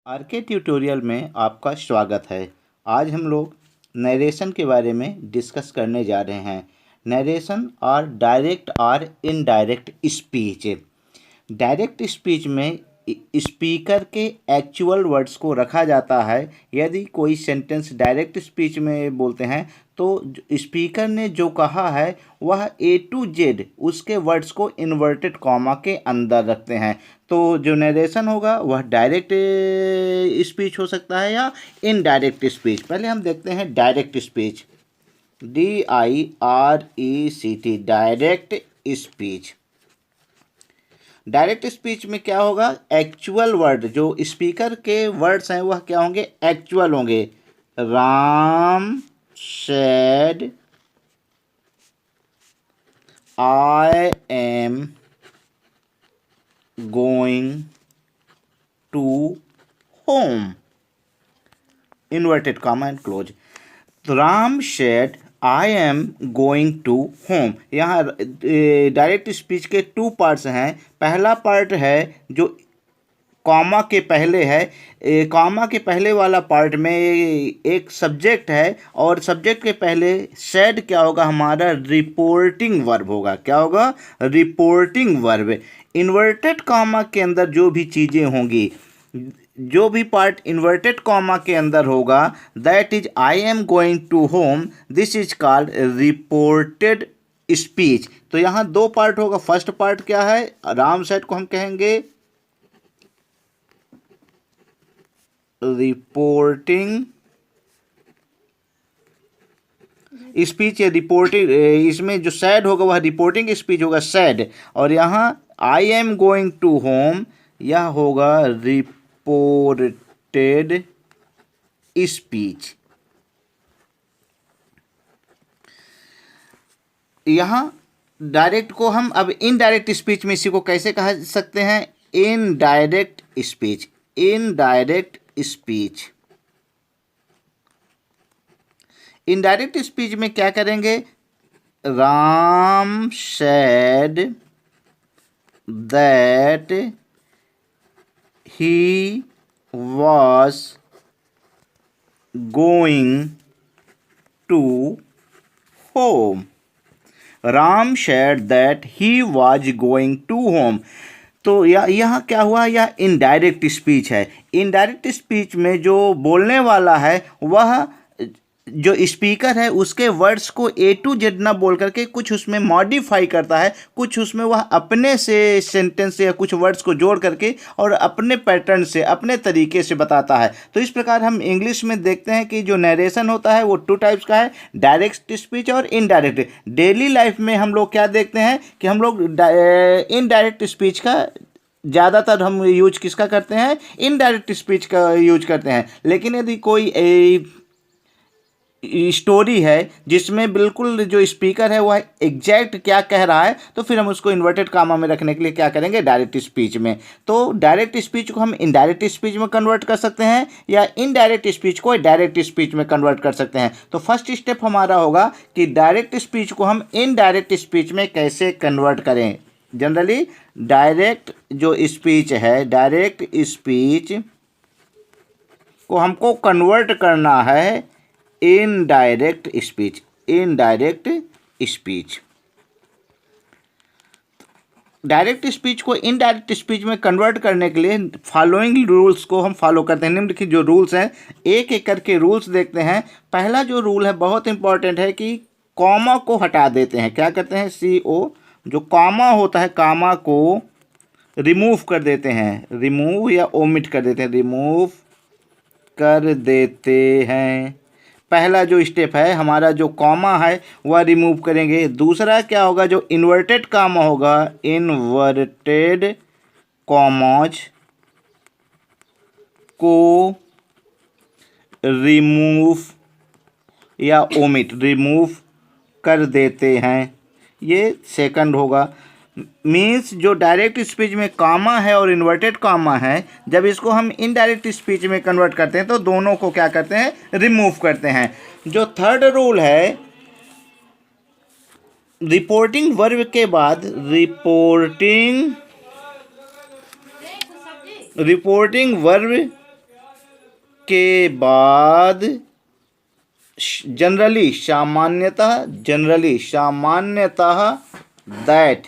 Are के tutorial में आपका स्वागत है। आज हम लोग नरेशन के बारे में डिस्कस करने जा रहे हैं। नरेशन और डायरेक्ट और इनडायरेक्ट स्पीच। डायरेक्ट स्पीच में स्पीकर के एक्चुअल वर्ड्स को रखा जाता है। यदि कोई सेंटेंस डायरेक्ट स्पीच में बोलते हैं तो स्पीकर ने जो कहा है वह ए टू जेड उसके वर्ड्स को इन्वर्टेड कॉमा के अंदर रखते हैं। तो जो नरेशन होगा वह डायरेक्ट स्पीच हो सकता है या इनडायरेक्ट स्पीच। पहले हम देखते हैं direct speech, DIRECT, direct speech. Direct speech में क्या होगा, एक्चुअल वर्ड जो स्पीकर के वर्ड्स हैं वह क्या होंगे, एक्चुअल होंगे। Ram said I am going to home, inverted comma and close. तो Ram said I am going to home. यहाँ डायरेक्ट स्पीच के टू पार्ट्स हैं। पहला पार्ट है जो कॉमा के पहले है। कॉमा के पहले वाला पार्ट में एक सब्जेक्ट है और सब्जेक्ट के पहले सेड क्या होगा, हमारा रिपोर्टिंग वर्ब होगा। क्या होगा, रिपोर्टिंग वर्ब। इन्वर्टेड कॉमा के अंदर जो भी चीज़ें होंगी, जो भी पार्ट इन्वर्टेड कॉमा के अंदर होगा, that is I am going to home, this is called reported speech. तो यहाँ दो पार्ट होगा। फर्स्ट पार्ट क्या है, राम सेड को हम कहेंगे रिपोर्टिंग स्पीच या रिपोर्टिंग। इसमें जो सैड होगा वह रिपोर्टिंग स्पीच होगा, सैड। और यहाँ I am going to home यह होगा रिपोर्टेड स्पीच। यहाँ डायरेक्ट को हम अब इनडायरेक्ट स्पीच में इसी को कैसे कह सकते हैं, indirect speech. Indirect speech, indirect speech में क्या करेंगे, Ram said that he was going to home. Ram said that he was going to home. तो यहाँ क्या हुआ, यह इनडायरेक्ट स्पीच है। इनडायरेक्ट स्पीच में जो बोलने वाला है वह जो स्पीकर है उसके वर्ड्स को ए टू जेड ना बोल करके कुछ उसमें मॉडिफाई करता है, कुछ उसमें वह अपने से सेंटेंस से या कुछ वर्ड्स को जोड़ करके और अपने पैटर्न से अपने तरीके से बताता है। तो इस प्रकार हम इंग्लिश में देखते हैं कि जो नरेशन होता है वो टू टाइप्स का है, डायरेक्ट स्पीच और इनडायरेक्ट। डेली लाइफ में हम लोग क्या देखते हैं कि हम लोग इनडायरेक्ट स्पीच का ज़्यादातर हम यूज किसका करते हैं, इनडायरेक्ट स्पीच का यूज करते हैं। लेकिन यदि कोई स्टोरी है जिसमें बिल्कुल जो स्पीकर है वह एग्जैक्ट क्या कह रहा है, तो फिर हम उसको इन्वर्टेड कामा में रखने के लिए क्या करेंगे, डायरेक्ट स्पीच में। तो डायरेक्ट स्पीच को हम इनडायरेक्ट स्पीच में कन्वर्ट कर सकते हैं या इनडायरेक्ट स्पीच को डायरेक्ट स्पीच में कन्वर्ट कर सकते हैं। तो फर्स्ट स्टेप हमारा होगा कि डायरेक्ट स्पीच को हम इनडायरेक्ट स्पीच में कैसे कन्वर्ट करें। जनरली डायरेक्ट जो स्पीच है, डायरेक्ट स्पीच को हमको कन्वर्ट करना है indirect speech. Indirect speech, direct speech को इनडायरेक्ट स्पीच में कन्वर्ट करने के लिए फॉलोइंग रूल्स को हम फॉलो करते हैं। निम्नलिखित जो रूल्स हैं, एक एक करके रूल्स देखते हैं। पहला जो रूल है बहुत इंपॉर्टेंट है कि कॉमा को हटा देते हैं। क्या करते हैं, CO, जो कॉमा होता है कॉमा को रिमूव कर देते हैं, रिमूव या ओमिट कर देते हैं, रिमूव कर देते हैं। पहला जो स्टेप है हमारा, जो कॉमा है वह रिमूव करेंगे। दूसरा क्या होगा, जो इन्वर्टेड कॉमा होगा, इन्वर्टेड कॉमाज को रिमूव या ओमिट, रिमूव कर देते हैं, ये सेकंड होगा। मीन्स जो डायरेक्ट स्पीच में कॉमा है और इन्वर्टेड कॉमा है, जब इसको हम इनडायरेक्ट स्पीच में कन्वर्ट करते हैं तो दोनों को क्या करते हैं, रिमूव करते हैं। जो थर्ड रूल है, रिपोर्टिंग वर्ब के बाद रिपोर्टिंग वर्ब के बाद सामान्यतः दैट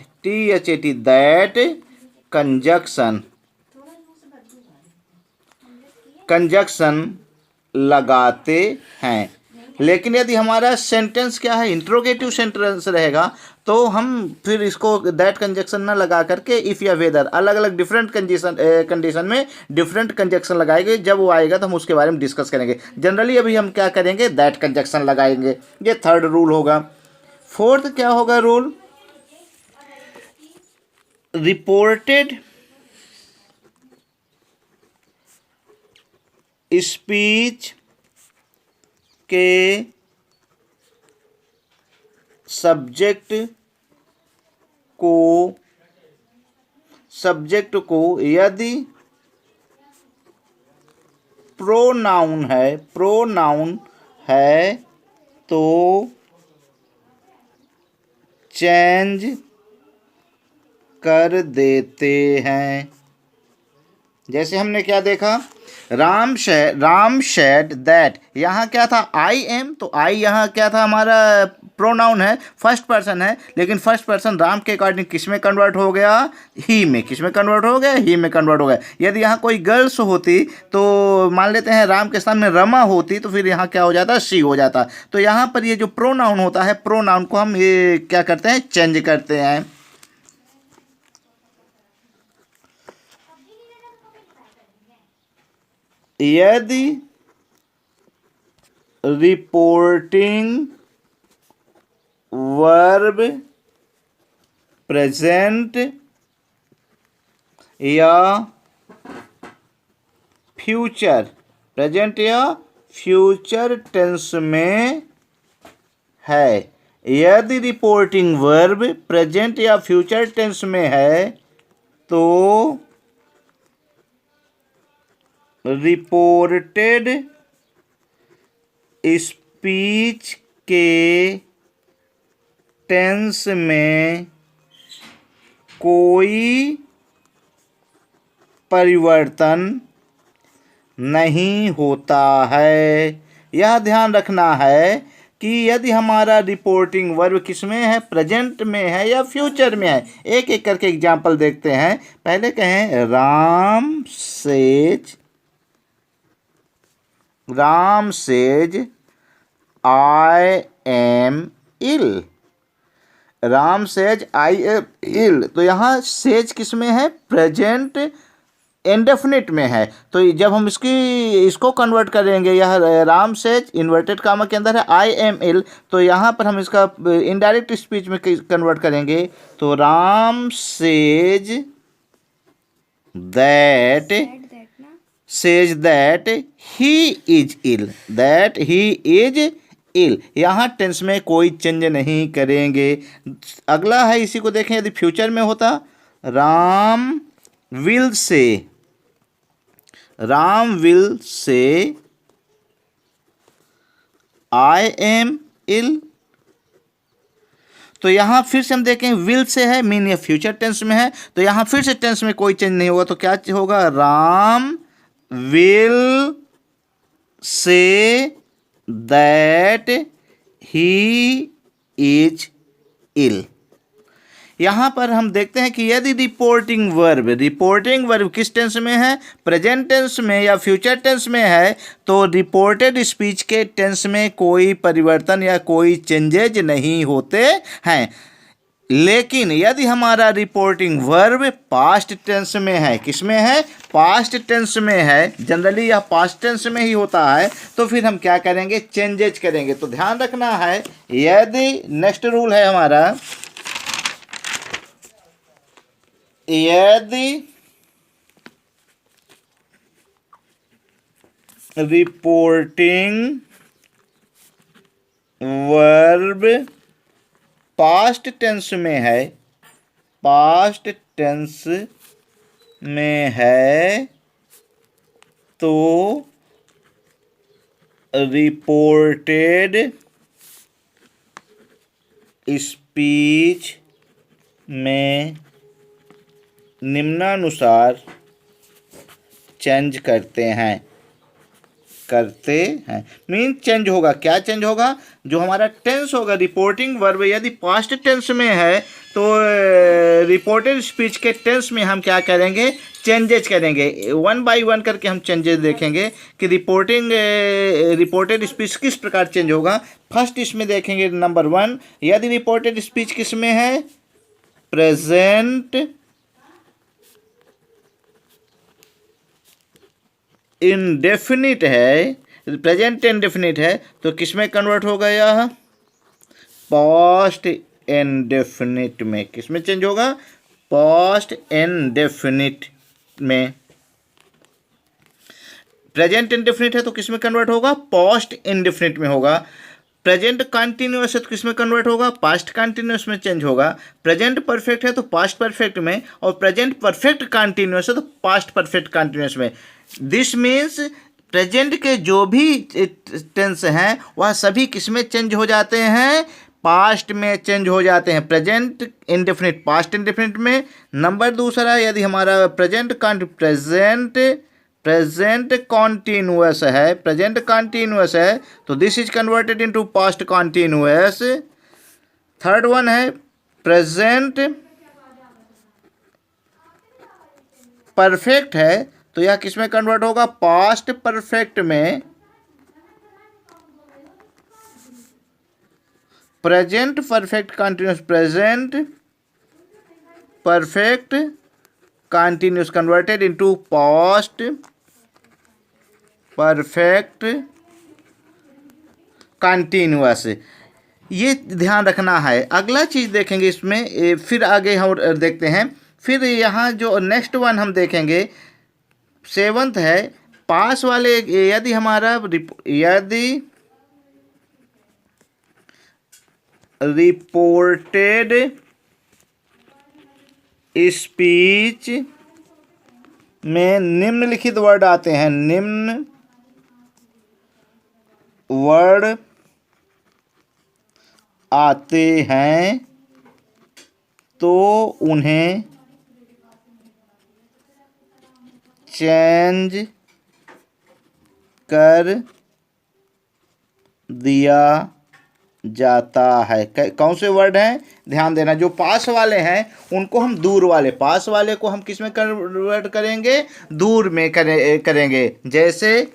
कंजक्शन लगाते हैं। लेकिन यदि हमारा सेंटेंस क्या है, इंट्रोगेटिव सेंटेंस रहेगा, तो हम फिर इसको दैट कंजक्शन ना लगा करके इफ़ या वेदर अलग अलग डिफरेंट कंडीशन में डिफरेंट कंजक्शन लगाएंगे। जब वो आएगा तो हम उसके बारे में डिस्कस करेंगे। जनरली अभी हम क्या करेंगे, दैट कंजक्शन लगाएंगे। ये थर्ड रूल होगा। फोर्थ क्या होगा रूल, रिपोर्टेड स्पीच के सब्जेक्ट को यदि प्रोनाउन है तो चेंज कर देते हैं। जैसे हमने क्या देखा, राम शेड दैट, यहाँ क्या था, आई एम, तो आई यहाँ क्या था, हमारा प्रोनाउन है, फर्स्ट पर्सन है, लेकिन फर्स्ट पर्सन राम के अकॉर्डिंग किस में कन्वर्ट हो गया, ही में। किस में कन्वर्ट हो गया, ही में कन्वर्ट हो गया। यदि यहाँ कोई गर्ल्स होती तो मान लेते हैं राम के स्थान में रमा होती, तो फिर यहाँ क्या हो जाता, शी हो जाता। तो यहाँ पर ये जो प्रोनाउन होता है, प्रोनाउन को हम ये क्या करते हैं, चेंज करते हैं। यदि रिपोर्टिंग वर्ब प्रेजेंट या फ्यूचर टेंस में है, यदि रिपोर्टिंग वर्ब प्रेजेंट या फ्यूचर टेंस में है तो रिपोर्टेड स्पीच के टेंस में कोई परिवर्तन नहीं होता है। यह ध्यान रखना है कि यदि हमारा रिपोर्टिंग वर्ब किस में है, प्रेजेंट में है या फ्यूचर में है। एक एक करके एग्जाम्पल देखते हैं। पहले कहें Ram says I am ill. Ram says I am ill, तो यहाँ सेज किस में है, प्रेजेंट इंडेफिनिट में है। तो जब हम इसको कन्वर्ट करेंगे, यह राम सेज इन्वर्टेड कामा के अंदर है आई एम इल, तो यहाँ पर हम इसका इनडायरेक्ट स्पीच में कन्वर्ट करेंगे। तो Ram says that he is ill, यहाँ टेंस में कोई चेंज नहीं करेंगे। अगला है, इसी को देखें, यदि फ्यूचर में होता, राम विल से आई एम इल, तो यहाँ फिर से हम देखें विल से है, मीन या फ्यूचर टेंस में है, तो यहाँ फिर से टेंस में कोई चेंज नहीं होगा। तो क्या होगा, Ram will say that he is ill. यहाँ पर हम देखते हैं कि यदि रिपोर्टिंग वर्ब किस टेंस में है, प्रेजेंट टेंस में या फ्यूचर टेंस में है, तो रिपोर्टेड स्पीच के टेंस में कोई परिवर्तन या कोई चेंजेज नहीं होते हैं। लेकिन यदि हमारा रिपोर्टिंग वर्ब पास्ट टेंस में है, किस में है, पास्ट टेंस में है, जनरली यह पास्ट टेंस में ही होता है, तो फिर हम क्या करेंगे, चेंजेज करेंगे। तो ध्यान रखना है, यदि नेक्स्ट रूल है हमारा, यदि रिपोर्टिंग वर्ब पास्ट टेंस में है तो रिपोर्टेड स्पीच में निम्नानुसार चेंज करते हैं। करते हैं। मीन चेंज होगा, क्या चेंज होगा, जो हमारा टेंस होगा रिपोर्टिंग वर्ब यदि पास्ट टेंस में है तो रिपोर्टेड स्पीच के टेंस में हम क्या करेंगे, चेंजेस करेंगे। वन बाय वन करके हम चेंजेस देखेंगे कि रिपोर्टेड स्पीच किस प्रकार चेंज होगा। फर्स्ट इसमें देखेंगे नंबर 1, यदि रिपोर्टेड स्पीच किस में है, प्रेजेंट इंडेफिनिट है, प्रेजेंट इंडेफिनिट है तो किस में कन्वर्ट होगा, यह पास्ट इंडेफिनिट में। किस में चेंज होगा, पास्ट इंडेफिनिट में। प्रेजेंट इंडेफिनिट है तो किस में कन्वर्ट होगा, पास्ट इंडेफिनिट में होगा। प्रेजेंट कंटिन्यूअस है तो किस में कन्वर्ट होगा, पास्ट कंटिन्यूअस में चेंज होगा। प्रेजेंट परफेक्ट है तो पास्ट परफेक्ट में, और प्रेजेंट परफेक्ट कंटिन्यूअस है तो पास्ट परफेक्ट कंटिन्यूअस में। दिस मीन्स प्रेजेंट के जो भी टेंस हैं वह सभी किस में चेंज हो जाते हैं, पास्ट में चेंज हो जाते हैं। प्रेजेंट इंडेफिनिट पास्ट इंडेफिनिट में। नंबर दूसरा, यदि हमारा प्रेजेंट कॉन्टिन्यूअस है तो this is converted into past continuous. Third one है प्रेजेंट परफेक्ट है तो यह किस में कन्वर्ट होगा, पास्ट परफेक्ट में। Present perfect continuous, present perfect continuous converted into past perfect continuous. ये ध्यान रखना है। अगला चीज देखेंगे इसमें, फिर आगे हम देखते हैं। फिर यहाँ जो नेक्स्ट वन हम देखेंगे 7th है, पास वाले, यदि हमारा यदि रिपोर्टेड स्पीच में निम्नलिखित वर्ड आते हैं, निम्न वर्ड आते हैं तो उन्हें चेंज कर दिया जाता है। कौन से वर्ड हैं, ध्यान देना। जो पास वाले हैं उनको हम दूर वाले, पास वाले को हम किस में कन्वर्ट करेंगे, दूर में करेंगे। जैसे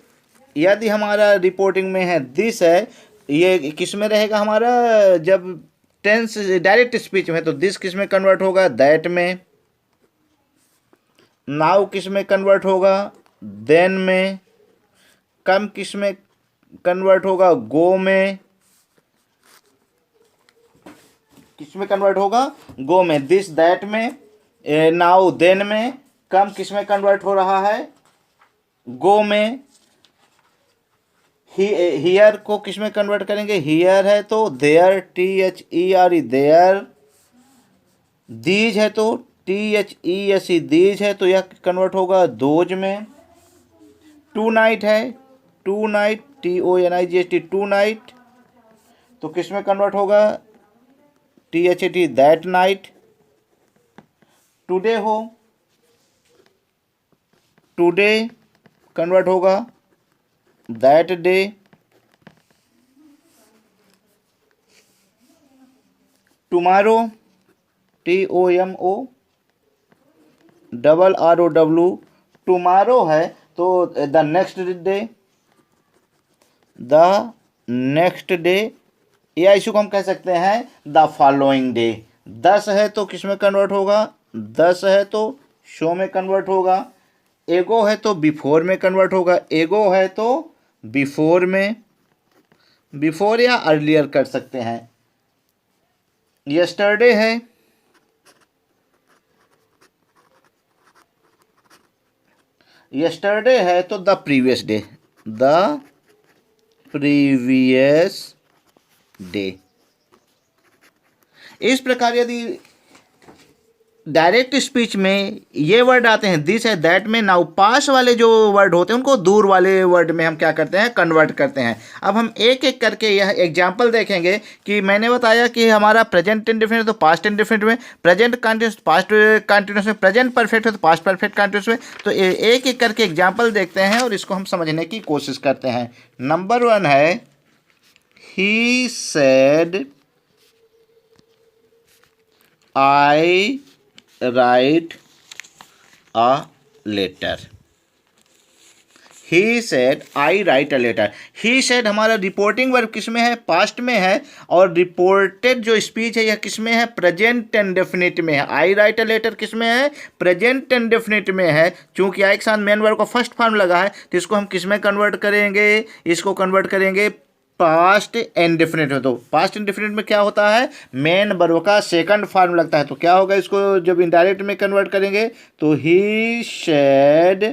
यदि हमारा रिपोर्टिंग में है दिस है, ये किस में रहेगा हमारा, जब टेंस डायरेक्ट स्पीच में है तो दिस किस में कन्वर्ट होगा, दैट में। नाउ किस में कन्वर्ट होगा, देन में। कम किस में कन्वर्ट होगा, गो में। किस में कन्वर्ट होगा, गो में। दिस दैट में, नाउ देन में। कम किस में कन्वर्ट हो रहा है, गो में। हियर को किस में कन्वर्ट करेंगे, हियर है तो देयर, THERE देयर। दीज है तो THESE दीज है तो यह कन्वर्ट होगा दोज में। टू नाइट है, tonight, TONIGHT tonight तो किस में कन्वर्ट होगा, THAT दैट नाइट। टुडे हो, टुडे कन्वर्ट होगा that day. Tomorrow, TOMORROW tomorrow है तो the next day, the next day. या इसी को हम कह सकते हैं द फॉलोइंग डे। 10 है तो किस में कन्वर्ट होगा, 10 है तो शो में कन्वर्ट होगा। एगो है तो बिफोर में कन्वर्ट होगा, एगो है तो बिफोर में, बिफोर या अर्लियर कर सकते हैं। यस्टरडे है, यस्टरडे है तो the previous day, the previous day. इस प्रकार यदि डायरेक्ट स्पीच में ये वर्ड आते हैं दिस है दैट में। नाउ पास वाले जो वर्ड होते हैं उनको दूर वाले वर्ड में हम क्या करते हैं, कन्वर्ट करते हैं। अब हम एक एक करके यह एग्जांपल देखेंगे कि मैंने बताया कि हमारा प्रेजेंट इंडेफिनिट तो पास्ट इंडेफिनिट में, प्रेजेंट कंटिन्यूस पास्ट कंटिन्यूस में, प्रेजेंट परफेक्ट है तो पास्ट परफेक्ट कंटिन्यूस में। तो एक एक करके एग्जाम्पल देखते हैं और इसको हम समझने की कोशिश करते हैं। नंबर 1 है he said I write a letter. He said I write a letter. He said हमारा रिपोर्टिंग वर्ब किस में है, पास्ट में है, और रिपोर्टेड जो स्पीच है यह किस में है, प्रेजेंट इंडेफिनिट में है। आई राइट अ लेटर किस में है, प्रेजेंट इंडेफिनिट में है। चूंकि आई के साथ मेन वर्ब का फर्स्ट फॉर्म लगा है तो इसको हम किस में कन्वर्ट करेंगे, इसको कन्वर्ट करेंगे पास्ट इंडेफिनिट में। तो पास्ट इंडेफिनिट में क्या होता है, मेन वर्ब का सेकंड फॉर्म लगता है। तो क्या होगा, इसको जब इनडायरेक्ट में कन्वर्ट करेंगे तो ही शेड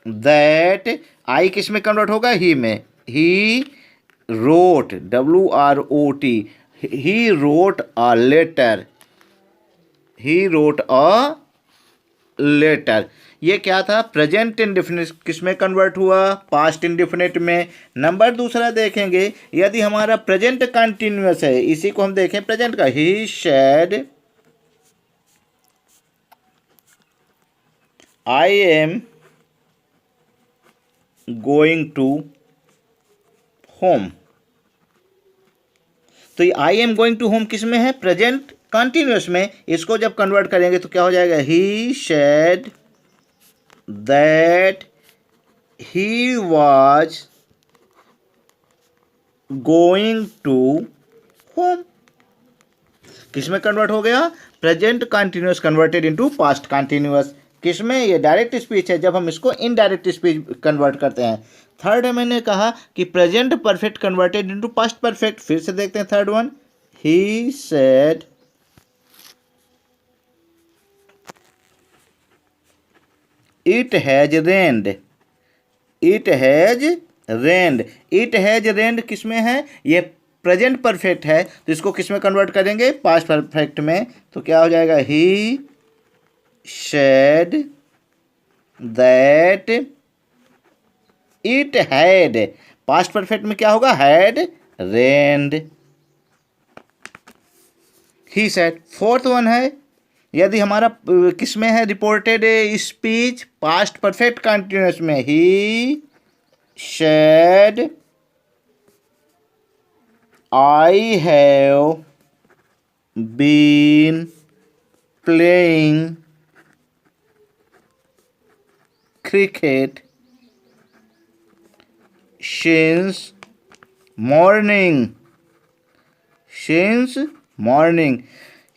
दैट, आई किस में कन्वर्ट होगा, ही में। He wrote, WROT, he wrote a letter, he wrote a letter. ये क्या था, प्रेजेंट इंडेफिनिट किस में कन्वर्ट हुआ, पास्ट इंडेफिनिट में। नंबर दूसरा देखेंगे, यदि हमारा प्रेजेंट कंटिन्यूअस है, इसी को हम देखें प्रेजेंट का, he said I am going to home. तो ये I am going to home किस में है, प्रेजेंट कंटिन्यूअस में। इसको जब कन्वर्ट करेंगे तो क्या हो जाएगा, he said that he was going to home. किस में कन्वर्ट हो गया, present continuous converted into past continuous. किस में, ये डायरेक्ट स्पीच है, जब हम इसको इनडायरेक्ट स्पीच कन्वर्ट करते हैं। थर्ड है, मैंने कहा कि present perfect converted into past perfect. फिर से देखते हैं third one, he said it has rained, it has rained. It has rained किस में है, ये प्रेजेंट परफेक्ट है, तो इसको किस में कन्वर्ट करेंगे, पास्ट परफेक्ट में। तो क्या हो जाएगा, he said that it had, past perfect में क्या होगा, had rained. He said. Fourth one है, यदि हमारा किस में है, reported speech past perfect continuous में, he said I have been playing cricket since morning, since morning।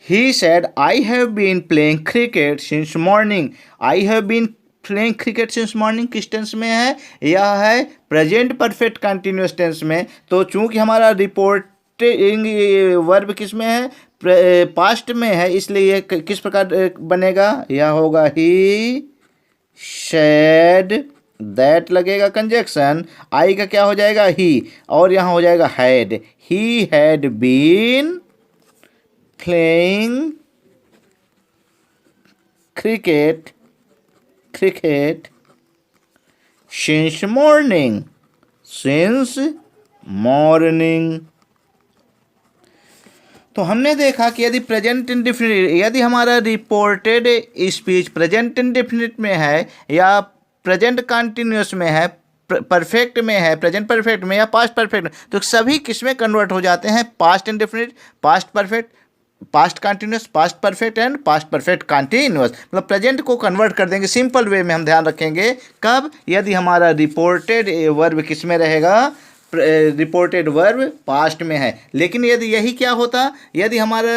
He said I have been playing cricket since morning। I have been playing cricket since morning किस tense में है, यह है present perfect continuous tense में। तो चूंकि हमारा reporting verb किस में है, पास्ट में है, इसलिए यह किस प्रकार बनेगा, यह होगा ही शेड दैट लगेगा कंजक्शन, आई का क्या हो जाएगा, ही, और यहाँ हो जाएगा had. He had been playing cricket, cricket since morning, since morning. तो हमने देखा कि यदि प्रेजेंट इंडेफिनिट, यदि हमारा रिपोर्टेड स्पीच प्रेजेंट इंडेफिनिट में है या प्रेजेंट कंटिन्यूअस में है, परफेक्ट में है, प्रेजेंट परफेक्ट में या पास्ट परफेक्ट में, तो सभी किस में कन्वर्ट हो जाते हैं, past indefinite, past perfect, past continuous, past perfect and past perfect continuous. मतलब प्रेजेंट को कन्वर्ट कर देंगे सिंपल वे में। हम ध्यान रखेंगे कब, यदि हमारा रिपोर्टेड वर्ब किस में रहेगा, रिपोर्टेड वर्ब पास्ट में है। लेकिन यदि यही क्या होता, यदि हमारा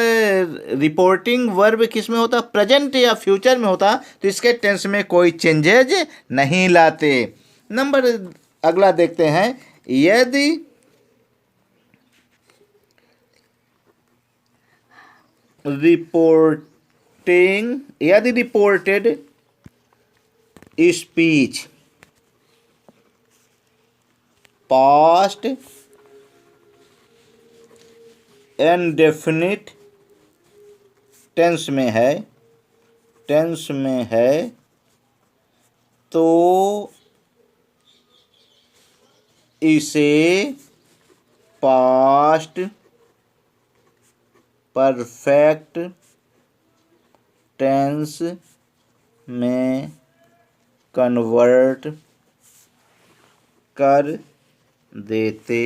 रिपोर्टिंग वर्ब किस में होता, प्रेजेंट या फ्यूचर में होता, तो इसके टेंस में कोई चेंजेज नहीं लाते। नंबर अगला देखते हैं, यदि reported speech past indefinite tense में है, टेंस में है तो इसे पास्ट परफेक्ट टेंस में कन्वर्ट कर देते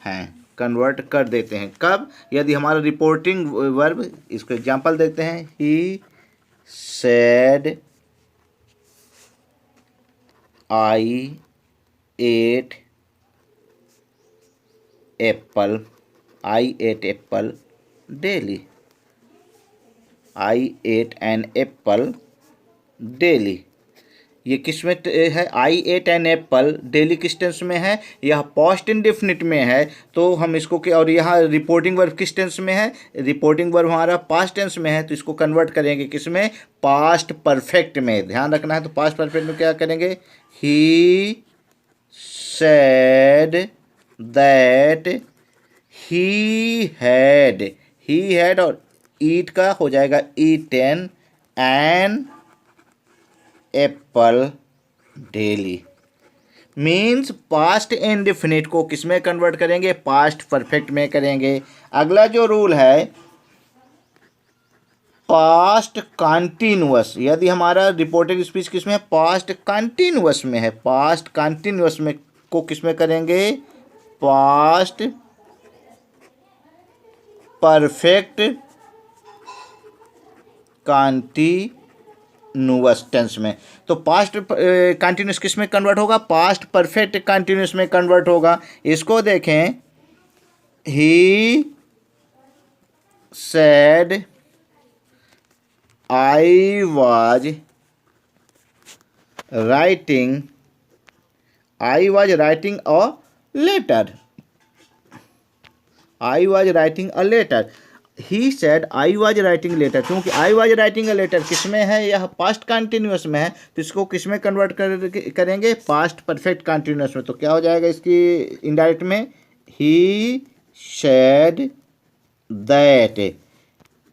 हैं। कन्वर्ट कर देते हैं कब? यदि हमारा रिपोर्टिंग वर्ब, इसको एग्जांपल देते हैं, he said I ate apple, I ate apple daily, I ate an apple daily. ये किस में है? I ate an apple daily किस टेंस में है? यह पास्ट इंडेफिनिट में है, तो हम इसको और यहाँ रिपोर्टिंग वर्ब किस टेंस में है? रिपोर्टिंग वर्ब हमारा पास्ट टेंस में है, तो इसको कन्वर्ट करेंगे किस में? पास्ट परफेक्ट में। ध्यान रखना है, तो पास्ट परफेक्ट में क्या करेंगे? He said that he had और ईट का हो जाएगा eaten an apple daily. Means past indefinite को किस में कन्वर्ट करेंगे? पास्ट परफेक्ट में करेंगे। अगला जो रूल है पास्ट कंटिन्यूअस, यदि हमारा रिपोर्टेड स्पीच किस में है? पास्ट कंटिन्यूअस में है। पास्ट कंटिन्यूअस में को किस में करेंगे? पास्ट परफेक्ट कंटिन्यूअस टेंस में। तो पास्ट कंटिन्यूअस किस में कन्वर्ट होगा? पास्ट परफेक्ट कंटिन्यूअस में कन्वर्ट होगा। इसको देखें, he said I was writing a letter, I was writing a letter. He said I was writing letter, क्योंकि I was writing a letter किस में है? यह पास्ट कंटिन्यूअस में है, तो इसको किस में कन्वर्ट करेंगे? पास्ट परफेक्ट कंटिन्यूअस में। तो क्या हो जाएगा इसकी इनडायरेक्ट में? He said that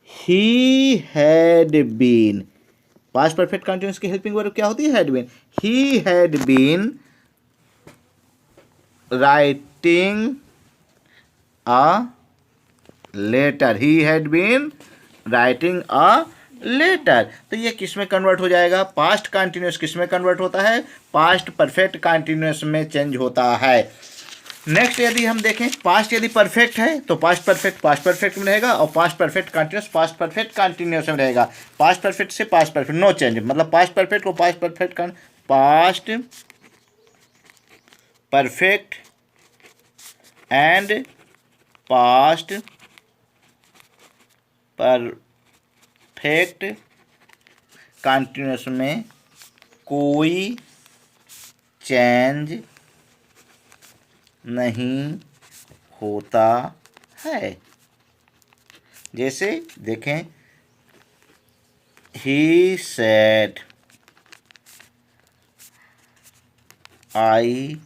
he had been, past perfect continuous की हेल्पिंग वर्ब क्या होती है? Had been. He had been writing a letter, he had been writing a letter. तो ये किस में कन्वर्ट हो जाएगा? पास्ट कंटिन्यूअस किस में कन्वर्ट होता है? पास्ट परफेक्ट कंटिन्यूअस में चेंज होता है। नेक्स्ट यदि हम देखें, पास्ट यदि परफेक्ट है तो पास्ट परफेक्ट में रहेगा, और past perfect continuous past perfect continuous में रहेगा। पास्ट परफेक्ट से पास्ट परफेक्ट, नो चेंज, मतलब पास्ट परफेक्ट को past perfect and past perfect continuous में कोई चेंज नहीं होता है। जैसे देखें, he said I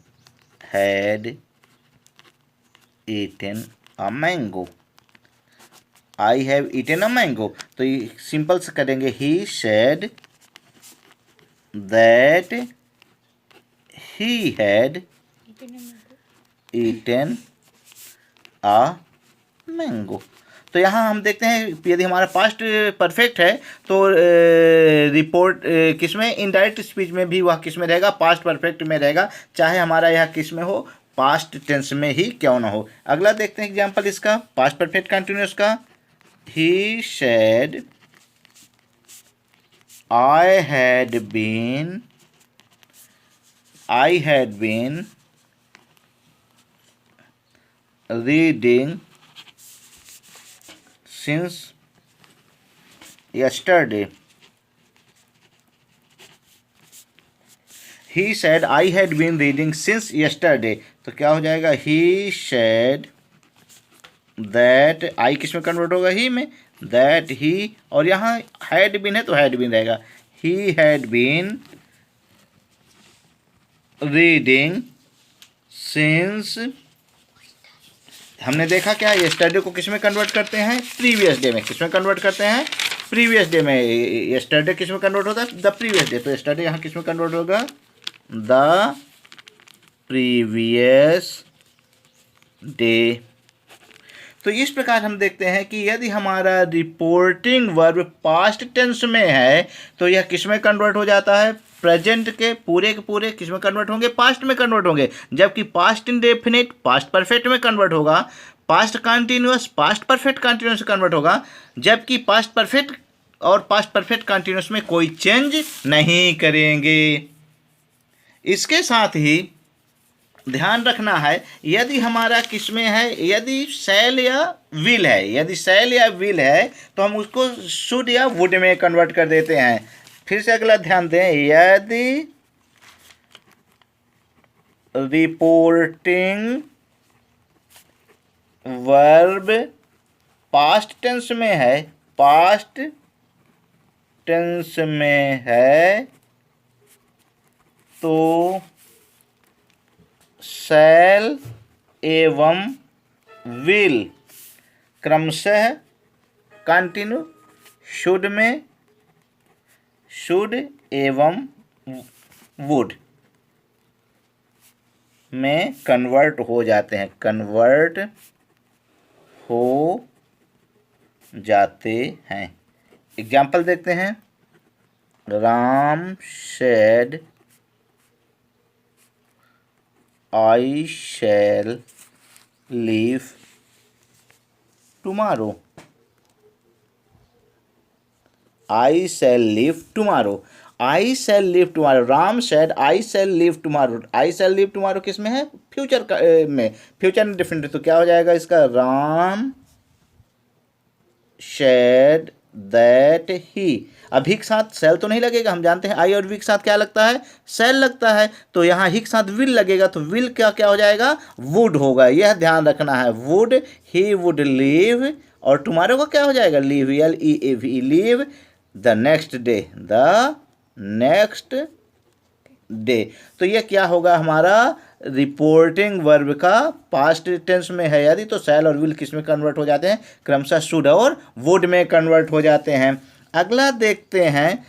had eaten a mango, I have eaten a mango. तो ये सिंपल से करेंगे, he said that he had eaten a mango. तो यहाँ हम देखते हैं, यदि हमारा पास्ट परफेक्ट है तो रिपोर्ट किस में? इनडायरेक्ट स्पीच में भी वह किस में रहेगा? पास्ट परफेक्ट में रहेगा, चाहे हमारा यह किस में हो? पास्ट टेंस में ही क्यों ना हो। अगला देखते हैं एग्जांपल इसका, पास्ट परफेक्ट कंटिन्यूअस का। He said I had been reading since yesterday. He said I had been reading since yesterday. तो क्या हो जाएगा? He said that I किस में कन्वर्ट होगा? ही में। that he, और यहाँ had been है तो had been रहेगा। He had been reading since, हमने देखा क्या, yesterday को किस में कन्वर्ट करते हैं? प्रीवियस डे में। किस में कन्वर्ट करते हैं? प्रीवियस डे में, यस्टरडे किस में कन्वर्ट होता है? The previous day. तो यस्टरडे यहाँ किस में कन्वर्ट होगा? The previous day. तो इस प्रकार हम देखते हैं कि यदि हमारा रिपोर्टिंग वर्ब पास्ट टेंस में है तो यह किस में कन्वर्ट हो जाता है? प्रेजेंट के पूरे किस में कन्वर्ट होंगे? पास्ट में कन्वर्ट होंगे। जबकि पास्ट इंडेफिनिट पास्ट परफेक्ट में कन्वर्ट होगा, past continuous past perfect continuous convert होगा, जबकि पास्ट परफेक्ट और पास्ट परफेक्ट कंटिन्यूअस में कोई चेंज नहीं करेंगे। इसके साथ ही ध्यान रखना है, यदि हमारा किस में है, यदि शैल या विल है, यदि शैल या विल है तो हम उसको शुड या वुड में कन्वर्ट कर देते हैं। फिर से अगला ध्यान दें, यदि रिपोर्टिंग वर्ब पास्ट टेंस में है, पास्ट टेंस में है तो शैल एवं विल क्रमशः कंटिन्यू शुड में, शुड एवं वुड में कन्वर्ट हो जाते हैं, कन्वर्ट हो जाते हैं। एग्जाम्पल देखते हैं। Ram said I shall leave tomorrow. I shall leave tomorrow. I shall leave tomorrow. Ram said I shall leave tomorrow. I shall leave tomorrow किस में है? फ्यूचर का में, फ्यूचर में डिफरेंट। तो क्या हो जाएगा इसका? Ram said that he। अब ही के साथ सेल तो नहीं लगेगा, हम जानते हैं आई और वी के साथ क्या लगता है? सेल लगता है। तो यहाँ ही के साथ विल लगेगा, तो विल क्या हो जाएगा? वुड होगा। यह ध्यान रखना है, वुड, ही वुड लीव। और टुमारो का क्या हो जाएगा? Leave, LEAV, leave the next day, the next day. तो यह क्या होगा हमारा? रिपोर्टिंग वर्ब का पास्ट टेंस में है यदि, तो शैल और विल किस में कन्वर्ट हो जाते हैं? क्रमशः शुड और वुड में कन्वर्ट हो जाते हैं। अगला देखते हैं,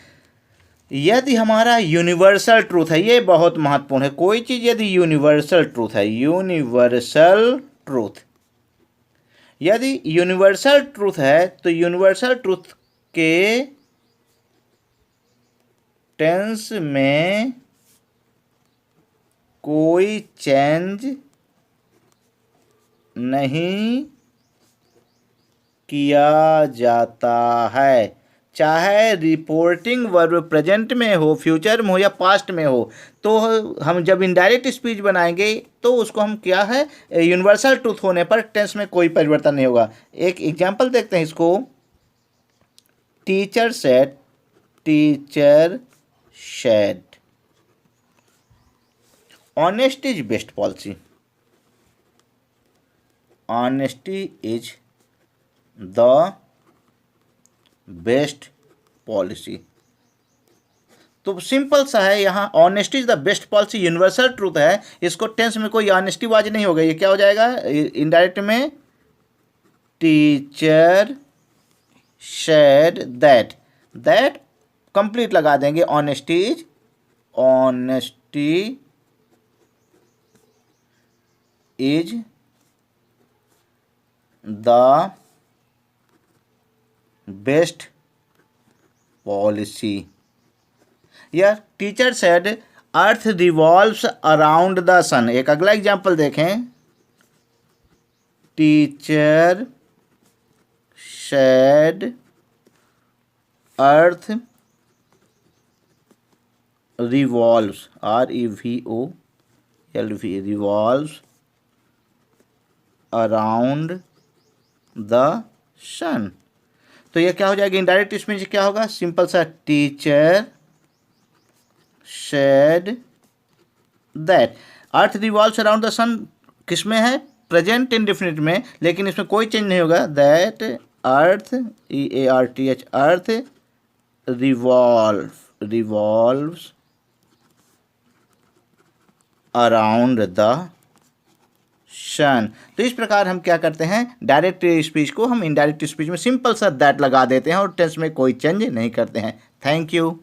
यदि हमारा यूनिवर्सल ट्रूथ है, ये बहुत महत्वपूर्ण है। कोई चीज़ यदि यूनिवर्सल ट्रूथ है, यूनिवर्सल ट्रूथ, यदि यूनिवर्सल ट्रूथ है तो यूनिवर्सल ट्रूथ के टेंस में कोई चेंज नहीं किया जाता है, चाहे रिपोर्टिंग वर्ब प्रेजेंट में हो, फ्यूचर में हो या पास्ट में हो। तो हम जब इनडायरेक्ट स्पीच बनाएंगे तो उसको हम क्या है? यूनिवर्सल ट्रूथ होने पर टेंस में कोई परिवर्तन नहीं होगा। एक एग्जांपल देखते हैं इसको। Teacher said, teacher said honesty is best policy, honesty is the best policy. तो सिंपल सा है, यहाँ honesty is the best policy universal truth है, इसको टेंस में कोई ऑनेस्टी वाज नहीं होगा। ये क्या हो जाएगा इनडायरेक्ट में? Teacher said that, that complete लगा देंगे। Honesty is, honesty is the best policy. या teacher said earth revolves around the sun. एक अगला एग्जाम्पल देखें। Teacher said earth revolves, REVOLV, revolves around the sun. तो ये क्या हो जाएगा? इनडायरेक्ट स्पीच क्या होगा? सिंपल सा, teacher said that. Earth revolves around the sun किस में है? प्रेजेंट इंडेफिनिट में, लेकिन इसमें कोई चेंज नहीं होगा। That earth, EARTH, earth revolves around the शन। तो इस प्रकार हम क्या करते हैं, डायरेक्ट स्पीच को हम इनडायरेक्ट स्पीच में सिंपल सा दैट लगा देते हैं और टेंस में कोई चेंज नहीं करते हैं। Thank you.